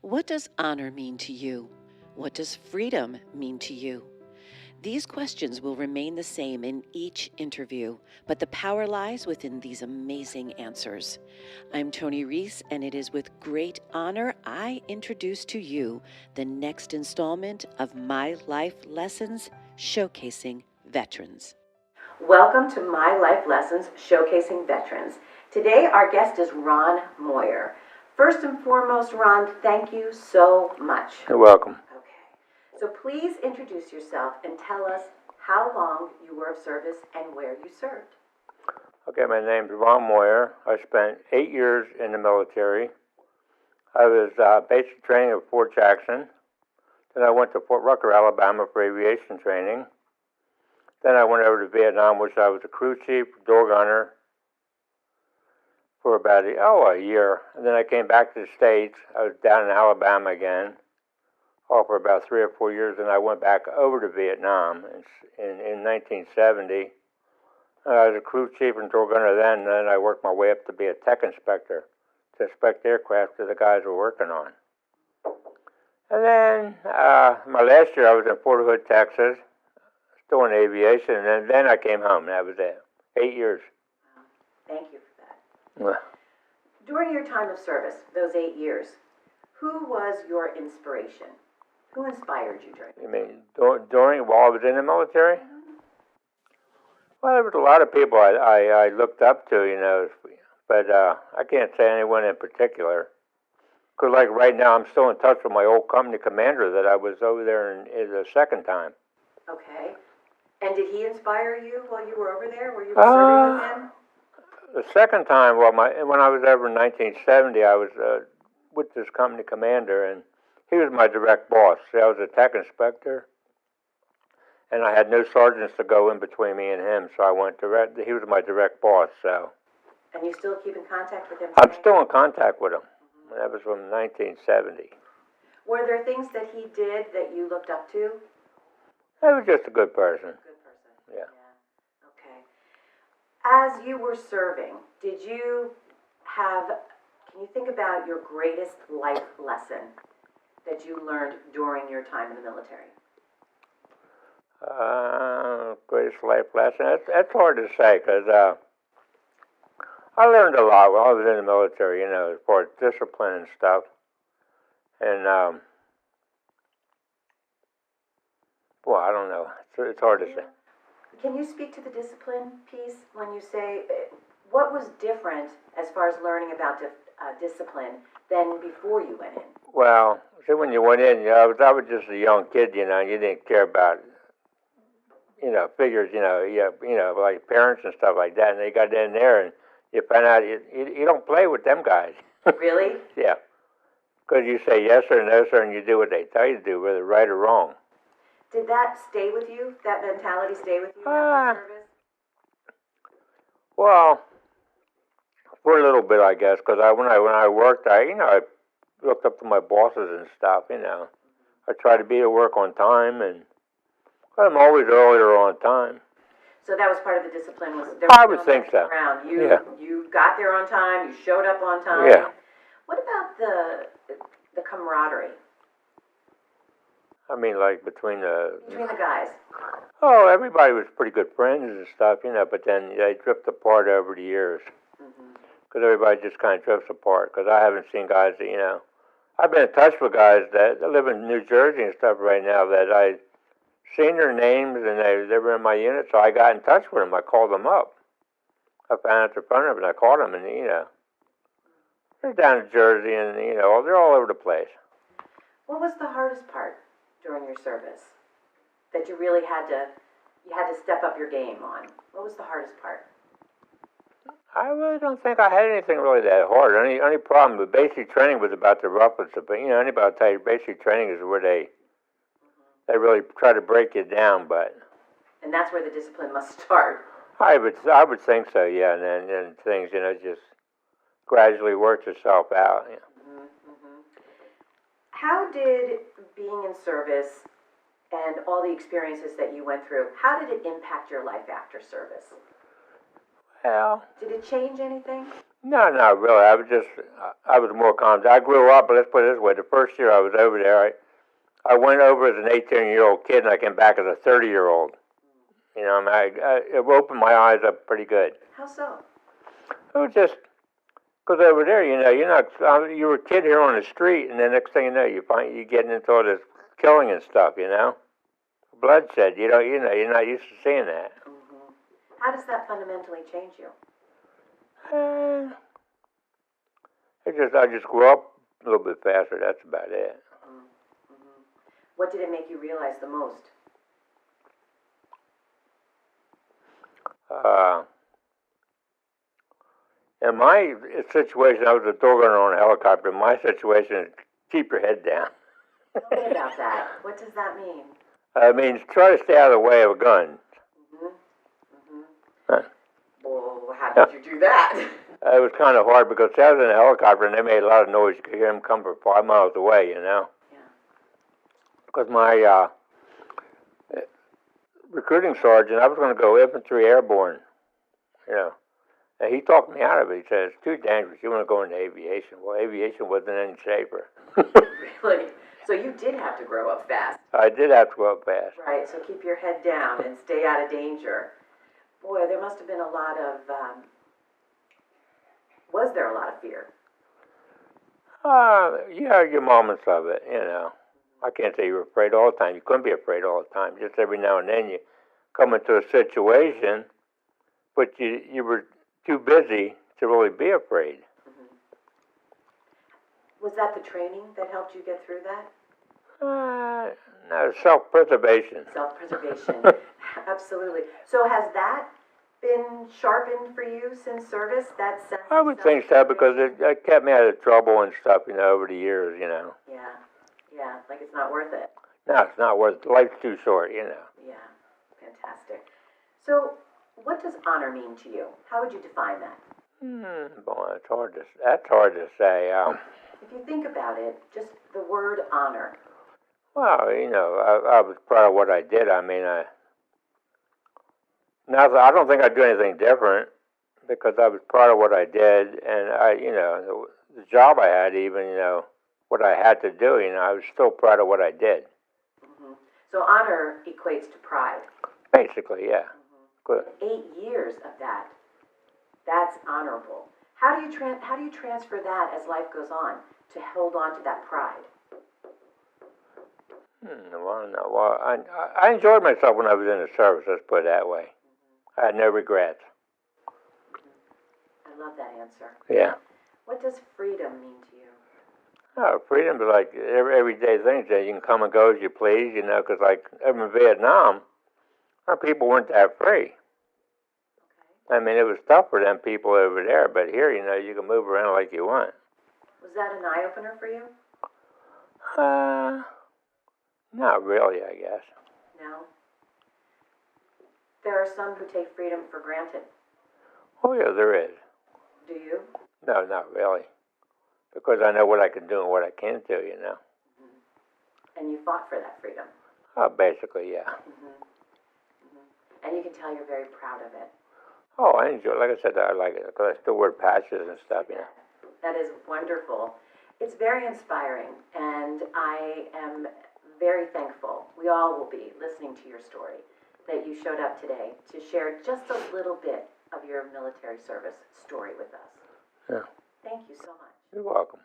What does honor mean to you? What does freedom mean to you? These questions will remain the same in each interview, but the power lies within these amazing answers. I'm Tony Reese, and it is with great honor I introduce to you the next installment of My Life Lessons Showcasing Veterans. Welcome to My Life Lessons Showcasing Veterans. Today our guest is Ron Moyer. First and foremost, Ron, thank you so much. You're welcome. Okay. So please introduce yourself and tell us how long you were of service and where you served. Okay, my name's Ron Moyer. I spent 8 years in the military. I was basic training at Fort Jackson. Then I went to Fort Rucker, Alabama for aviation training. Then I went over to Vietnam, which I was a crew chief, door gunner, for about a year. And then I came back to the States. I was down in Alabama again, for about 3 or 4 years. And I went back over to Vietnam in 1970. I was a crew chief and door gunner then. And then I worked my way up to be a tech inspector to inspect aircraft that the guys were working on. And then my last year I was in Fort Hood, Texas, still in aviation. And then I came home. That was it. 8 years. Thank you for that. During your time of service, those 8 years, who was your inspiration? Who inspired you during? You mean while I was in the military? Mm-hmm. Well, there was a lot of people I looked up to, but I can't say anyone in particular. Because like right now, I'm still in touch with my old company commander that I was over there in the second time. Okay. And did he inspire you while you were over there? Were you serving with him? The second time, when I was over in 1970, I was with this company commander, and he was my direct boss. See, I was a tech inspector, and I had no sergeants to go in between me and him, so I went direct. He was my direct boss, so. And you still keep in contact with him today? I'm still in contact with him. Mm-hmm. That was from 1970. Were there things that he did that you looked up to? He was just a good person. Good person. Yeah. Okay. As you were serving, can you think about your greatest life lesson that you learned during your time in the military? Greatest life lesson? That's hard to say, because I learned a lot while I was in the military, as far as discipline and stuff. And, I don't know. It's hard to say. Can you speak to the discipline piece when you say, what was different as far as learning about discipline than before you went in? Well, see, when you went in, I was just a young kid, and you didn't care about, figures, like parents and stuff like that. And they got in there, and you find out you don't play with them guys. Really? Yeah. Because you say yes or no, sir, and you do what they tell you to do, whether right or wrong. Did that stay with you? That mentality stay with you after service? Well, for a little bit, I guess, because when I worked, I looked up to my bosses and stuff. I tried to be at work on time, and I'm always earlier on time. So that was part of the discipline. I would think so. Around. Yeah. You got there on time. You showed up on time. Yeah. What about the camaraderie? I mean, like between the guys. Oh, everybody was pretty good friends and stuff, but then they drift apart over the years. Because everybody just kind of drifts apart. Because I haven't seen guys that, I've been in touch with guys that live in New Jersey and stuff right now that I seen their names and they were in my unit, so I got in touch with them. I called them up. I found out their phone number and I called them, and they're down in Jersey and they're all over the place. What was the hardest part during your service that you really had to step up your game on? What was the hardest part? I really don't think I had anything really that hard. Only problem with basic training was about the roughest. But anybody will tell you basic training is where they really try to break you down. And that's where the discipline must start. I would think so, yeah. And then things just gradually works itself out. Yeah. How did being in service and all the experiences that you went through, how did it impact your life after service? Well, did it change anything? No, not really. I was more calm. I grew up, let's put it this way, the first year I was over there, I went over as an 18-year-old kid and I came back as a 30-year-old. You know, it opened my eyes up pretty good. How so? It was just, because over there, you know, you were a kid here on the street, and the next thing you know, you're getting into all this killing and stuff, you know? Bloodshed, you're not used to seeing that. Mm-hmm. How does that fundamentally change you? I just grew up a little bit faster, that's about it. Mm-hmm. What did it make you realize the most? In my situation, I was a door gunner on a helicopter. In my situation is keep your head down. Tell me about that. What does that mean? It means try to stay out of the way of a gun. Well, how did you do that? It was kind of hard because I was in a helicopter and they made a lot of noise. You could hear them come from 5 miles away, you know. Yeah. Because my recruiting sergeant, I was going to go infantry airborne, you know. And he talked me out of it. He said, it's too dangerous. You want to go into aviation. Well, aviation wasn't any safer. Really? So you did have to grow up fast. I did have to grow up fast. Right, so keep your head down and stay out of danger. Boy, there must have been a lot of, was there a lot of fear? Yeah, your moments of it, you know. I can't say you were afraid all the time. You couldn't be afraid all the time. Just every now and then you come into a situation, but you were too busy to really be afraid. Mm-hmm. Was that the training that helped you get through that? No, self-preservation. Self-preservation, absolutely. So has that been sharpened for you since service? That sense I would think so because it kept me out of trouble and stuff, you know, over the years, you know. Yeah, like it's not worth it. No, it's not worth it. Life's too short, you know. Yeah, fantastic. So, what does honor mean to you? How would you define that? Boy, that's hard to say. If you think about it, just the word honor. Well, you know, I was proud of what I did. I mean, I don't think I'd do anything different because I was proud of what I did, and you know, the job I had, even, you know, what I had to do, you know, I was still proud of what I did. Mm-hmm. So honor equates to pride. Basically, yeah. Mm-hmm. Good. 8 years of that. That's honorable. How do you transfer that as life goes on to hold on to that pride? Well, no. Well, I enjoyed myself when I was in the service. Let's put it that way. I had no regrets. I love that answer. Yeah. What does freedom mean to you? Oh, freedom is like everyday things that you can come and go as you please, you know, because like over in Vietnam, our people weren't that free. Okay. I mean, it was tough for them people over there, but here, you know, you can move around like you want. Was that an eye-opener for you? Not really, I guess. No? There are some who take freedom for granted. Oh, yeah, there is. Do you? No, not really. Because I know what I can do and what I can't do, you know. Mm-hmm. And you fought for that freedom. Oh, basically, yeah. Mm-hmm. Mm-hmm. And you can tell you're very proud of it. Oh, I enjoy it. Like I said, I like it because I still wear patches and stuff, you know. That is wonderful. It's very inspiring, and I am very thankful, we all will be, listening to your story, that you showed up today to share just a little bit of your military service story with us. Yeah. Thank you so much. You're welcome.